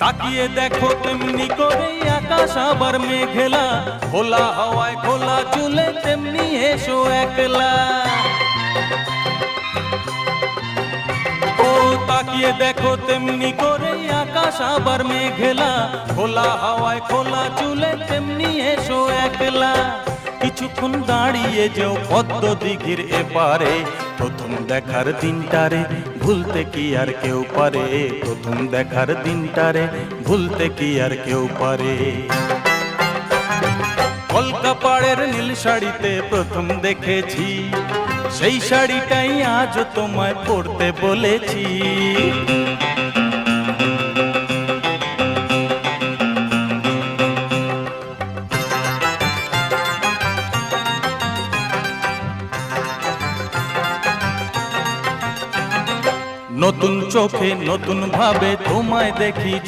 তাকিয়ে দেখো তেমনি করে আকাশ আবার মেঘলা, খোলা হাওয়ায় খোলা চুলে তেমনি এসো একলা। ও তাকিয়ে দেখো তেমনি করে আকাশ আবার মেঘলা, খোলা হাওয়ায় খোলা চুলে তেমনি এসো একলা। কিছুক্ষণ দাঁড়িয়ে যেও পদ্ম দিঘির এপারে, প্রথম দেখার দিনটারে ভুলতে কি আর কেউ পারে, প্রথম দেখার দিনটারে ভুলতে কি আর কেউ পারে। কলকা পাড়ের নীল শাড়িতে প্রথম দেখেছি, সেই শাড়িটাই আজ তোমায় পরতে বলেছি। নতুন চোখে নতুন ভাবে তোমায় দেখি